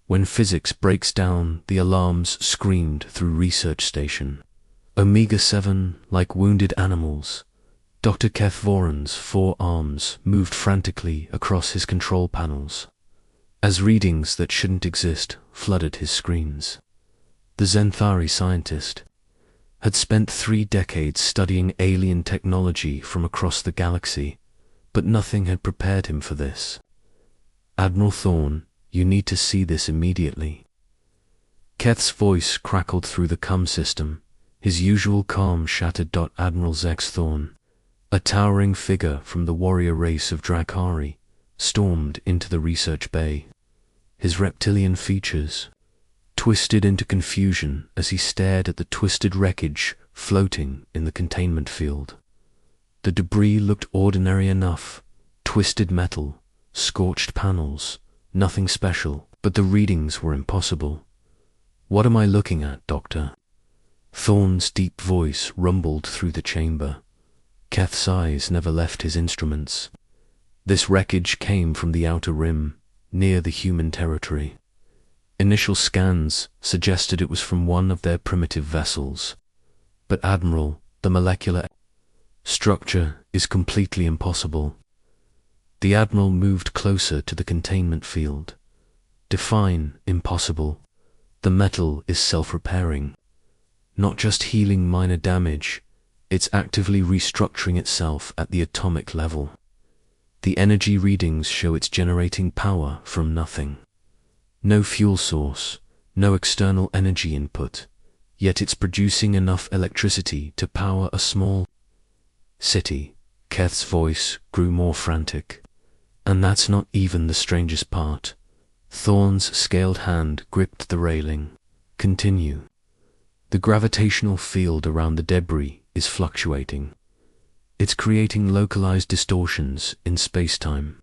When physics breaks down, the alarms screamed through research station. Omega-7, like wounded animals. Dr. Keth Voran's 4 arms moved frantically across his control panels, as readings that shouldn't exist flooded his screens. The Zenthari scientist had spent 3 decades studying alien technology from across the galaxy, but nothing had prepared him for this. Admiral Thorne, you need to see this immediately. Keth's voice crackled through the comm system, his usual calm shattered. Admiral Zex Thorne, a towering figure from the warrior race of Drakari, stormed into the research bay. His reptilian features twisted into confusion as he stared at the twisted wreckage floating in the containment field. The debris looked ordinary enough: twisted metal, scorched panels, nothing special, but the readings were impossible. What am I looking at, Doctor? Thorne's deep voice rumbled through the chamber. Keth's eyes never left his instruments. This wreckage came from the outer rim, near the human territory. Initial scans suggested it was from one of their primitive vessels. But Admiral, the molecular structure is completely impossible. The Admiral moved closer to the containment field. Define impossible. The metal is self-repairing. Not just healing minor damage, it's actively restructuring itself at the atomic level. The energy readings show it's generating power from nothing. No fuel source, no external energy input, yet it's producing enough electricity to power a small city. Keth's voice grew more frantic. And that's not even the strangest part. Thorne's scaled hand gripped the railing. Continue. The gravitational field around the debris is fluctuating. It's creating localized distortions in space-time.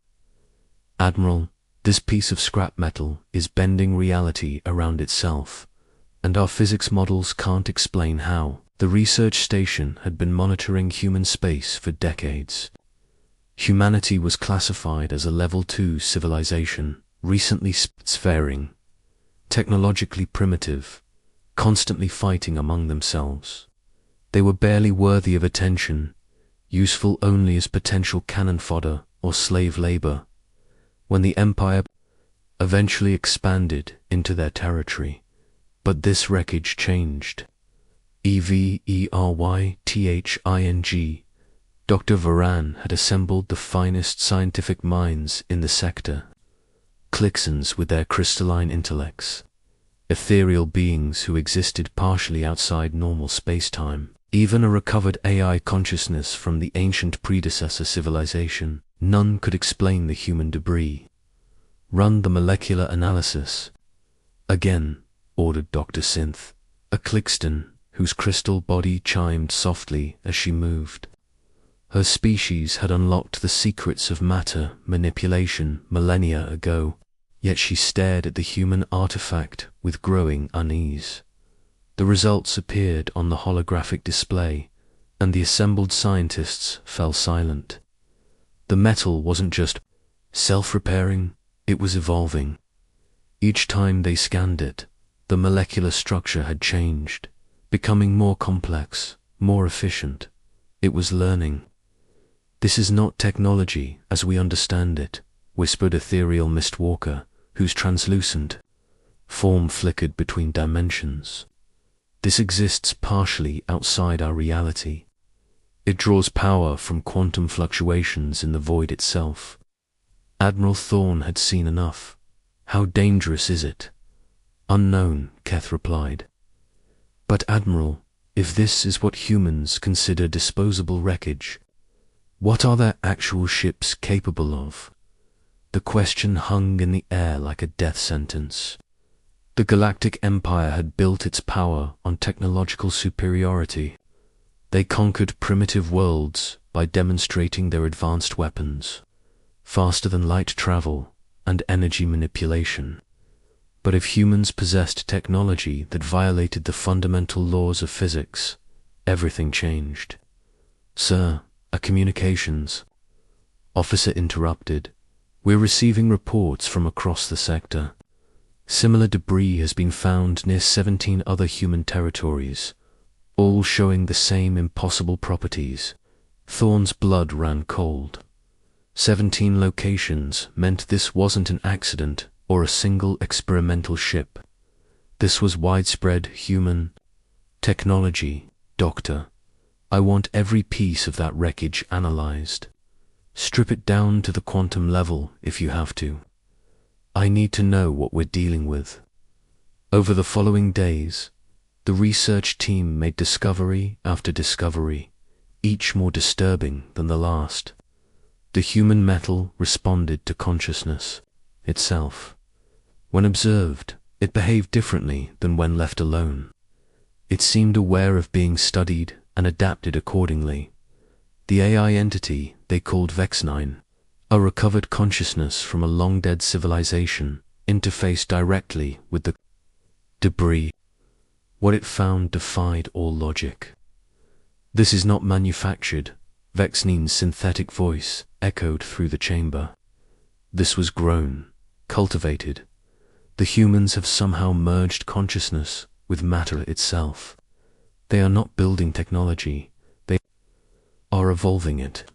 Admiral, this piece of scrap metal is bending reality around itself, and our physics models can't explain how. The research station had been monitoring human space for decades. Humanity was classified as a Level 2 civilization, recently spacefaring, technologically primitive, constantly fighting among themselves. They were barely worthy of attention, useful only as potential cannon fodder or slave labor, when the Empire eventually expanded into their territory. But this wreckage changed. Everything. Dr. Varan had assembled the finest scientific minds in the sector. Clixons with their crystalline intellects, ethereal beings who existed partially outside normal space-time, even a recovered AI consciousness from the ancient predecessor civilization. None could explain the human debris. Run the molecular analysis. Again, ordered Dr. Synth, a Clixton whose crystal body chimed softly as she moved. Her species had unlocked the secrets of matter manipulation millennia ago, yet she stared at the human artifact with growing unease. The results appeared on the holographic display, and the assembled scientists fell silent. The metal wasn't just self-repairing, it was evolving. Each time they scanned it, the molecular structure had changed, becoming more complex, more efficient. It was learning. This is not technology as we understand it, whispered ethereal Mistwalker, whose translucent form flickered between dimensions. This exists partially outside our reality. It draws power from quantum fluctuations in the void itself. Admiral Thorne had seen enough. How dangerous is it? Unknown, Keth replied. But Admiral, if this is what humans consider disposable wreckage, what are their actual ships capable of? The question hung in the air like a death sentence. The Galactic Empire had built its power on technological superiority. They conquered primitive worlds by demonstrating their advanced weapons, faster than light travel, and energy manipulation. But if humans possessed technology that violated the fundamental laws of physics, everything changed. Sir, a communications officer interrupted. We're receiving reports from across the sector. Similar debris has been found near 17 other human territories, all showing the same impossible properties. Thorne's blood ran cold. 17 locations meant this wasn't an accident or a single experimental ship. This was widespread human technology. Doctor, I want every piece of that wreckage analyzed. Strip it down to the quantum level if you have to. I need to know what we're dealing with. Over the following days, the research team made discovery after discovery, each more disturbing than the last. The human metal responded to consciousness itself. When observed, it behaved differently than when left alone. It seemed aware of being studied and adapted accordingly. The AI entity they called Vex-9, a recovered consciousness from a long-dead civilization, interfaced directly with the debris. What it found defied all logic. This is not manufactured, Vex-9's synthetic voice echoed through the chamber. This was grown, cultivated. The humans have somehow merged consciousness with matter itself. They are not building technology, they are evolving it.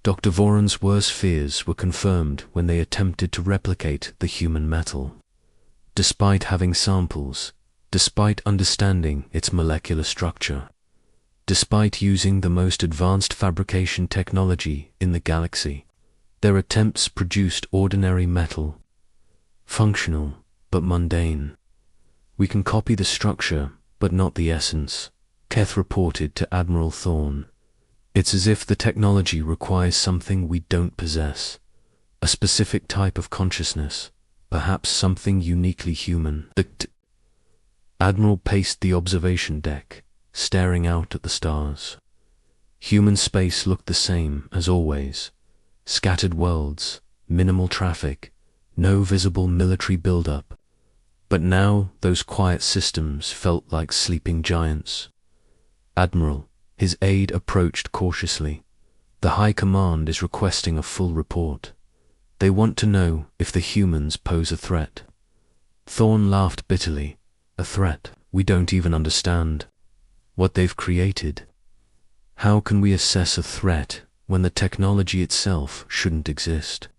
Dr. Voron's worst fears were confirmed when they attempted to replicate the human metal. Despite having samples, despite understanding its molecular structure, despite using the most advanced fabrication technology in the galaxy, their attempts produced ordinary metal, functional but mundane. We can copy the structure, but not the essence, Keth reported to Admiral Thorne. It's as if the technology requires something we don't possess, a specific type of consciousness, perhaps something uniquely human. Admiral paced the observation deck, staring out at the stars. Human space looked the same as always. Scattered worlds, minimal traffic, no visible military buildup. But now those quiet systems felt like sleeping giants. Admiral, his aide approached cautiously. The High Command is requesting a full report. They want to know if the humans pose a threat. Thorne laughed bitterly. A threat? We don't even understand what they've created. How can we assess a threat when the technology itself shouldn't exist?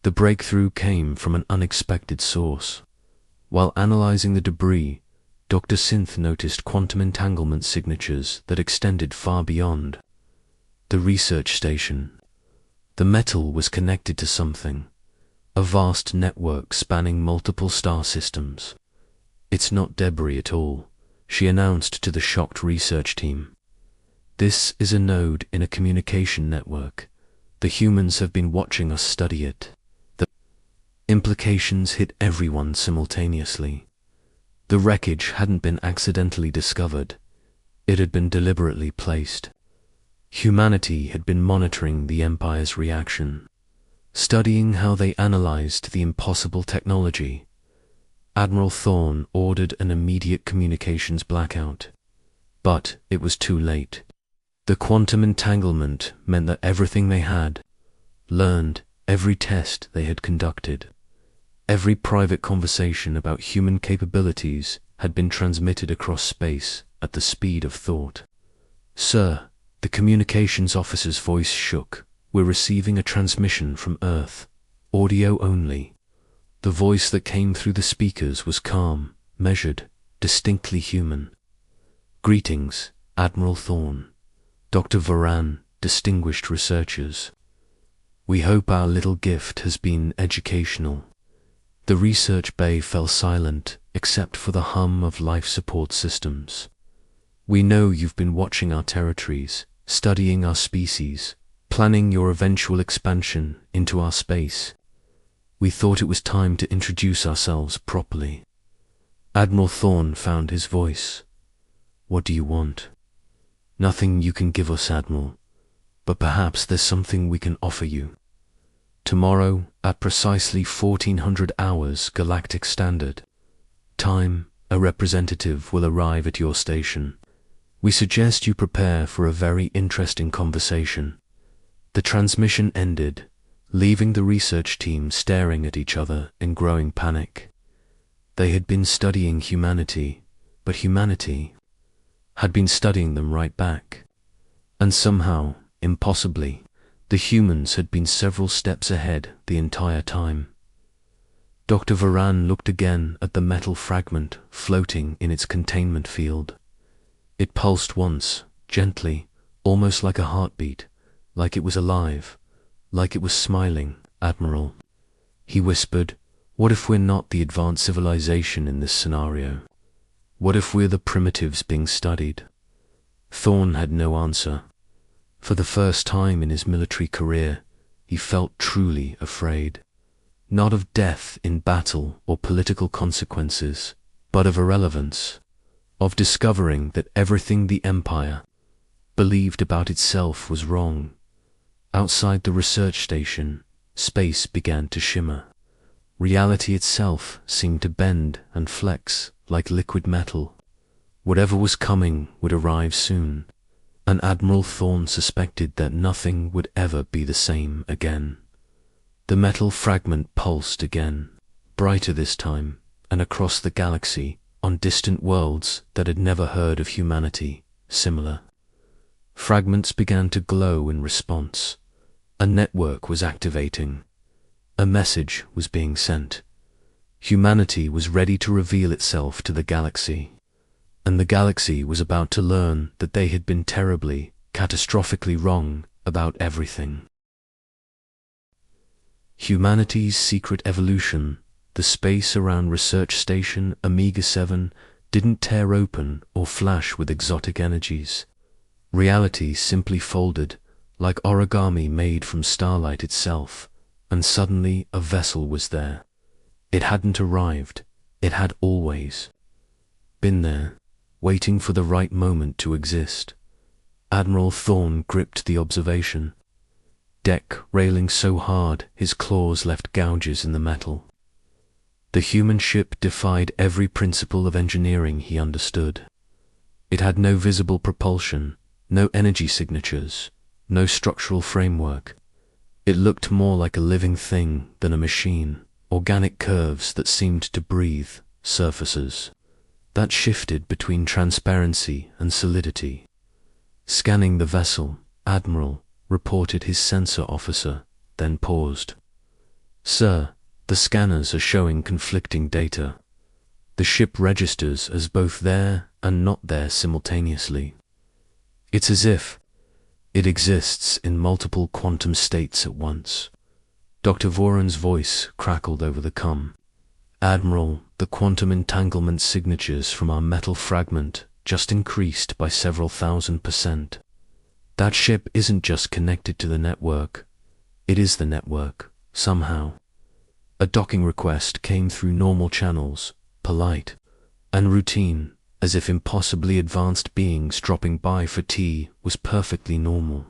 The breakthrough came from an unexpected source. While analyzing the debris, Dr. Synth noticed quantum entanglement signatures that extended far beyond the research station. The metal was connected to something, a vast network spanning multiple star systems. It's not debris at all, she announced to the shocked research team. This is a node in a communication network. The humans have been watching us study it. The implications hit everyone simultaneously. The wreckage hadn't been accidentally discovered. It had been deliberately placed. Humanity had been monitoring the Empire's reaction, studying how they analyzed the impossible technology. Admiral Thorne ordered an immediate communications blackout. But it was too late. The quantum entanglement meant that everything they had learned, every test they had conducted, every private conversation about human capabilities had been transmitted across space at the speed of thought. Sir, the communications officer's voice shook. We're receiving a transmission from Earth. Audio only. The voice that came through the speakers was calm, measured, distinctly human. Greetings, Admiral Thorne. Dr. Voran, distinguished researchers. We hope our little gift has been educational. The research bay fell silent, except for the hum of life support systems. We know you've been watching our territories, studying our species, planning your eventual expansion into our space. We thought it was time to introduce ourselves properly. Admiral Thorne found his voice. What do you want? Nothing you can give us, Admiral, but perhaps there's something we can offer you. Tomorrow, at precisely 1400 hours Galactic Standard Time, a representative will arrive at your station. We suggest you prepare for a very interesting conversation. The transmission ended, leaving the research team staring at each other in growing panic. They had been studying humanity, but humanity had been studying them right back. And somehow, impossibly, the humans had been several steps ahead the entire time. Dr. Varan looked again at the metal fragment floating in its containment field. It pulsed once, gently, almost like a heartbeat, like it was alive, like it was smiling. "Admiral," he whispered, "what if we're not the advanced civilization in this scenario? What if we're the primitives being studied?" Thorne had no answer. For the first time in his military career, he felt truly afraid. Not of death in battle or political consequences, but of irrelevance, of discovering that everything the Empire believed about itself was wrong. Outside the research station, space began to shimmer. Reality itself seemed to bend and flex like liquid metal. Whatever was coming would arrive soon, and Admiral Thorne suspected that nothing would ever be the same again. The metal fragment pulsed again, brighter this time, and across the galaxy, on distant worlds that had never heard of humanity similar. Fragments began to glow in response. A network was activating. A message was being sent. Humanity was ready to reveal itself to the galaxy, and the galaxy was about to learn that they had been terribly, catastrophically wrong about everything. Humanity's secret evolution, the space around Research Station Omega-7, didn't tear open or flash with exotic energies. Reality simply folded, like origami made from starlight itself, and suddenly a vessel was there. It hadn't arrived, it had always been there, waiting for the right moment to exist. Admiral Thorne gripped the observation. Deck railing so hard his claws left gouges in the metal. The human ship defied every principle of engineering he understood. It had no visible propulsion, no energy signatures, no structural framework. It looked more like a living thing than a machine, organic curves that seemed to breathe, surfaces that shifted between transparency and solidity. Scanning the vessel, Admiral reported his sensor officer, then paused. "Sir, the scanners are showing conflicting data. The ship registers as both there and not there simultaneously. It's as if it exists in multiple quantum states at once." Dr. Voran's voice crackled over the com. "Admiral, the quantum entanglement signatures from our metal fragment just increased by several 1,000%. That ship isn't just connected to the network, it is the network, somehow." A docking request came through normal channels, polite and routine, as if impossibly advanced beings dropping by for tea was perfectly normal.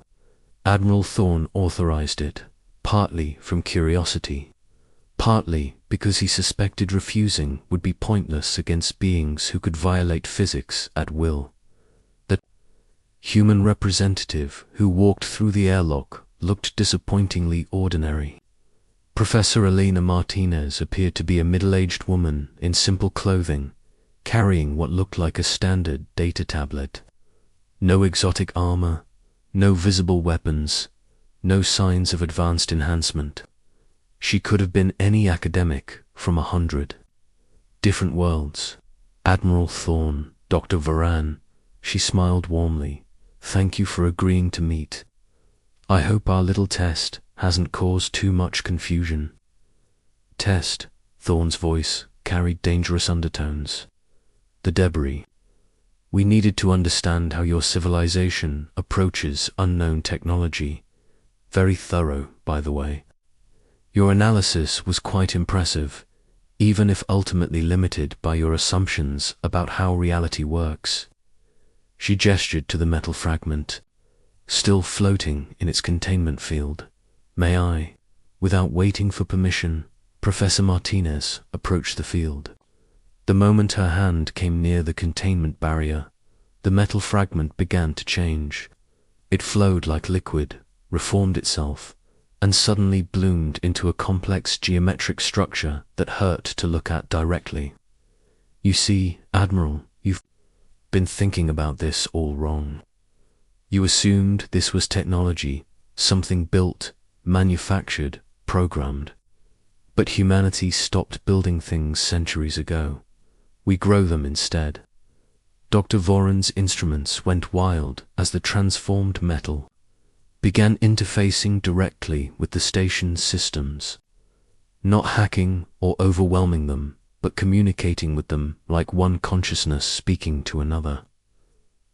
Admiral Thorne authorized it, partly from curiosity, partly because he suspected refusing would be pointless against beings who could violate physics at will. The human representative who walked through the airlock looked disappointingly ordinary. Professor Elena Martinez appeared to be a middle-aged woman in simple clothing, carrying what looked like a standard data tablet. No exotic armor, no visible weapons, no signs of advanced enhancement. She could have been any academic from 100 different worlds. "Admiral Thorne, Dr. Varan," she smiled warmly, "thank you for agreeing to meet. I hope our little test hasn't caused too much confusion." "Test," Thorne's voice carried dangerous undertones. "The debris. We needed to understand how your civilization approaches unknown technology. Very thorough, by the way. Your analysis was quite impressive, even if ultimately limited by your assumptions about how reality works." She gestured to the metal fragment, still floating in its containment field. "May I?" Without waiting for permission, Professor Martinez approached the field. The moment her hand came near the containment barrier, the metal fragment began to change. It flowed like liquid, reformed itself, and suddenly bloomed into a complex geometric structure that hurt to look at directly. You see, Admiral, you've been thinking about this all wrong. You assumed this was technology, something built, manufactured, programmed. But humanity stopped building things centuries ago. We grow them instead. Dr. Voron's instruments went wild as the transformed metal began interfacing directly with the station's systems, not hacking or overwhelming them, but communicating with them like one consciousness speaking to another.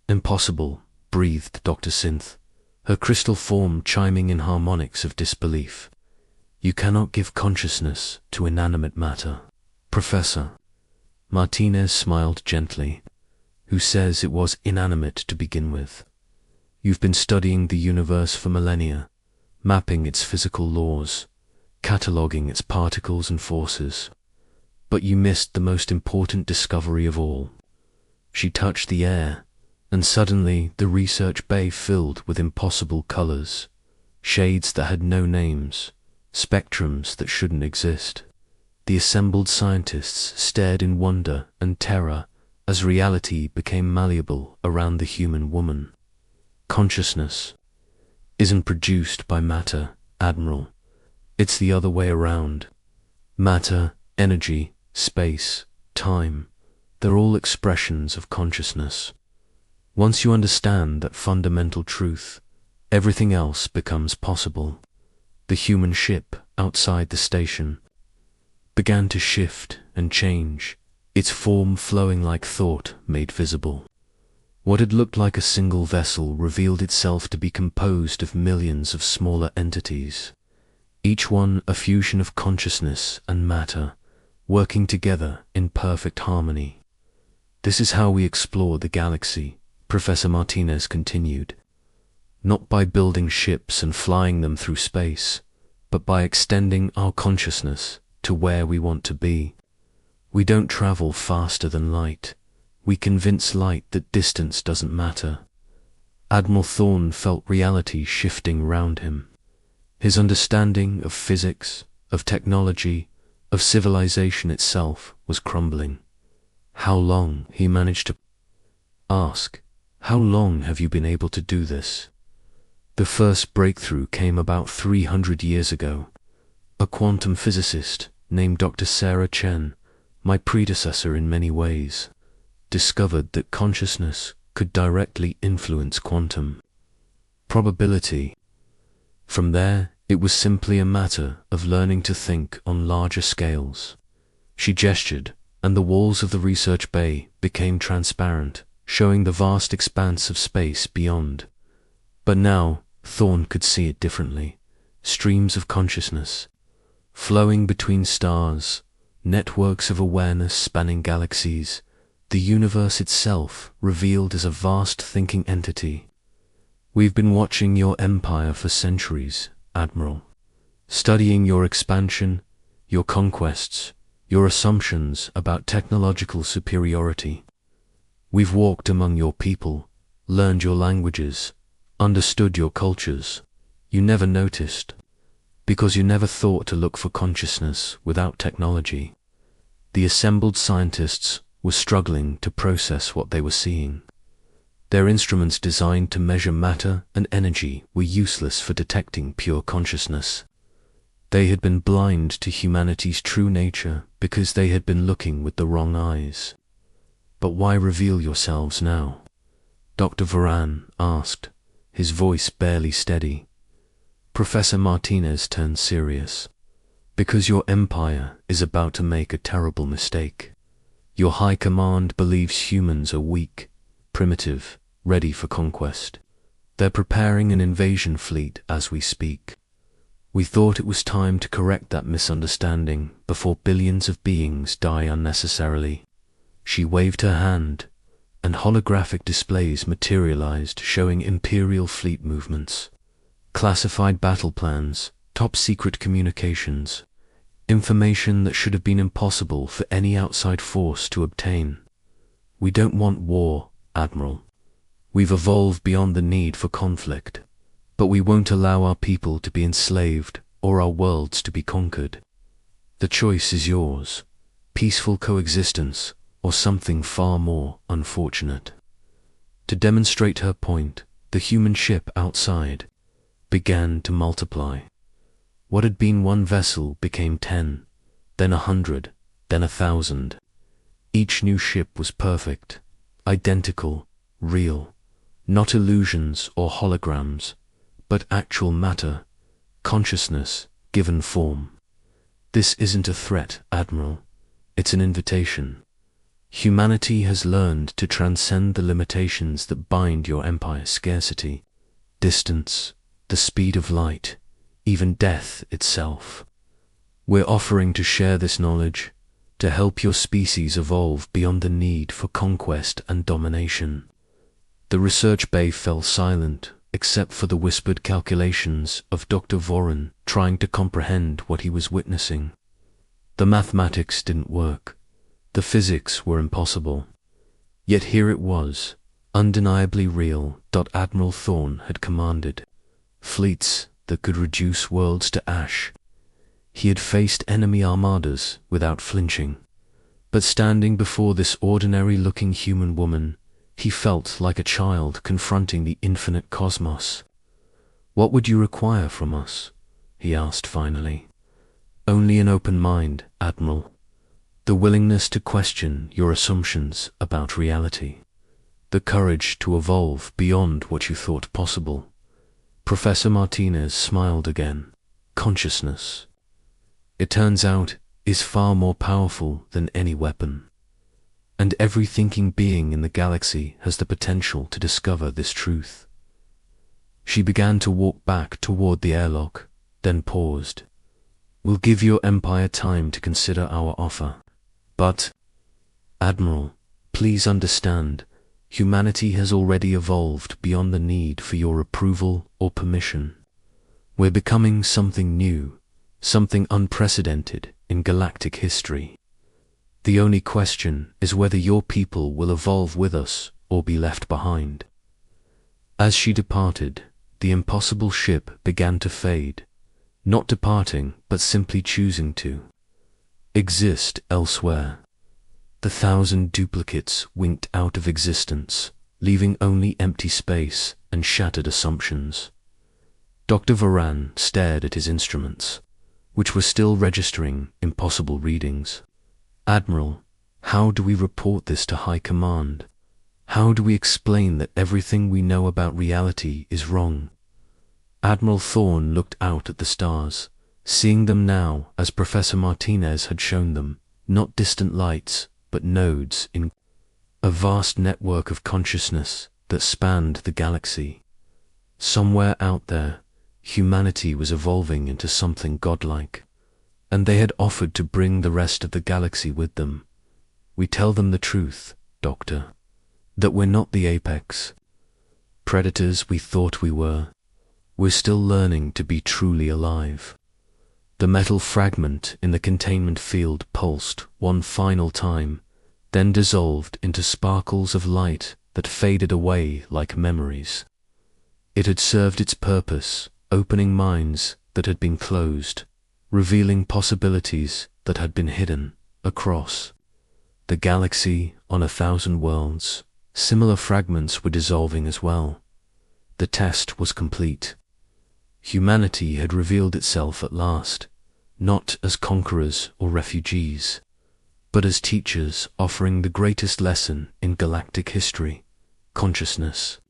Impossible, breathed Dr. Synth, her crystal form chiming in harmonics of disbelief. You cannot give consciousness to inanimate matter. Professor, Martinez smiled gently. Who says it was inanimate to begin with? You've been studying the universe for millennia, mapping its physical laws, cataloguing its particles and forces. But you missed the most important discovery of all. She touched the air, and suddenly the research bay filled with impossible colors, shades that had no names, spectrums that shouldn't exist. The assembled scientists stared in wonder and terror as reality became malleable around the human woman. Consciousness isn't produced by matter, Admiral. It's the other way around. Matter, energy, space, time, they're all expressions of consciousness. Once you understand that fundamental truth, everything else becomes possible. The human ship outside the station began to shift and change, its form flowing like thought made visible. What had looked like a single vessel revealed itself to be composed of millions of smaller entities, each one a fusion of consciousness and matter, working together in perfect harmony. This is how we explore the galaxy, Professor Martinez continued. Not by building ships and flying them through space, but by extending our consciousness to where we want to be. We don't travel faster than light. We convince light that distance doesn't matter. Admiral Thorne felt reality shifting round him. His understanding of physics, of technology, of civilization itself was crumbling. How long, he managed to ask, how long have you been able to do this? The first breakthrough came about 300 years ago. A quantum physicist named Dr. Sarah Chen, my predecessor in many ways, discovered that consciousness could directly influence quantum probability. From there, it was simply a matter of learning to think on larger scales. She gestured, and the walls of the research bay became transparent, showing the vast expanse of space beyond. But now, Thorne could see it differently. Streams of consciousness, flowing between stars, networks of awareness spanning galaxies, the universe itself revealed as a vast thinking entity. We've been watching your empire for centuries, Admiral, studying your expansion, your conquests, your assumptions about technological superiority. We've walked among your people, learned your languages, understood your cultures. You never noticed, because you never thought to look for consciousness without technology. The assembled scientists were struggling to process what they were seeing. Their instruments designed to measure matter and energy were useless for detecting pure consciousness. They had been blind to humanity's true nature because they had been looking with the wrong eyes. But why reveal yourselves now? Dr. Voron asked, his voice barely steady. Professor Martinez turned serious. Because your empire is about to make a terrible mistake. Your high command believes humans are weak, primitive, ready for conquest. They're preparing an invasion fleet as we speak. We thought it was time to correct that misunderstanding before billions of beings die unnecessarily. She waved her hand, and holographic displays materialized showing Imperial fleet movements, classified battle plans, top-secret communications, information that should have been impossible for any outside force to obtain. We don't want war, Admiral. We've evolved beyond the need for conflict, but we won't allow our people to be enslaved or our worlds to be conquered. The choice is yours, peaceful coexistence or something far more unfortunate. To demonstrate her point, the human ship outside began to multiply. What had been one vessel became 10, then 100, then 1,000. Each new ship was perfect, identical, real, not illusions or holograms, but actual matter, consciousness given form. This isn't a threat, Admiral. It's an invitation. Humanity has learned to transcend the limitations that bind your empire's scarcity, distance, the speed of light, even death itself. We're offering to share this knowledge, to help your species evolve beyond the need for conquest and domination. The research bay fell silent, except for the whispered calculations of Dr. Voron trying to comprehend what he was witnessing. The mathematics didn't work. The physics were impossible. Yet here it was, undeniably real. Admiral Thorne had commanded fleets that could reduce worlds to ash. He had faced enemy armadas without flinching. But standing before this ordinary-looking human woman, he felt like a child confronting the infinite cosmos. "What would you require from us?" he asked finally. "Only an open mind, Admiral. The willingness to question your assumptions about reality. The courage to evolve beyond what you thought possible." Professor Martinez smiled again. Consciousness, it turns out, is far more powerful than any weapon. And every thinking being in the galaxy has the potential to discover this truth. She began to walk back toward the airlock, then paused. "We'll give your empire time to consider our offer. But, Admiral, please understand, humanity has already evolved beyond the need for your approval or permission. We're becoming something new, something unprecedented in galactic history. The only question is whether your people will evolve with us or be left behind." As she departed, the impossible ship began to fade, not departing but simply choosing to exist elsewhere. The 1,000 duplicates winked out of existence, leaving only empty space and shattered assumptions. Dr. Voron stared at his instruments, which were still registering impossible readings. "Admiral, how do we report this to High Command? How do we explain that everything we know about reality is wrong?" Admiral Thorne looked out at the stars, seeing them now as Professor Martinez had shown them, not distant lights, but nodes in a vast network of consciousness that spanned the galaxy. Somewhere out there, humanity was evolving into something godlike, and they had offered to bring the rest of the galaxy with them. "We tell them the truth, Doctor, that we're not the apex predators we thought we were. We're still learning to be truly alive." The metal fragment in the containment field pulsed one final time, then dissolved into sparkles of light that faded away like memories. It had served its purpose, opening minds that had been closed, revealing possibilities that had been hidden across the galaxy on 1,000 worlds. Similar fragments were dissolving as well. The test was complete. Humanity had revealed itself at last, not as conquerors or refugees, but as teachers offering the greatest lesson in galactic history. Consciousness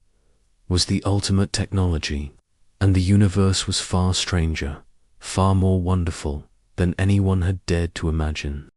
was the ultimate technology, and the universe was far stranger, far more wonderful than anyone had dared to imagine.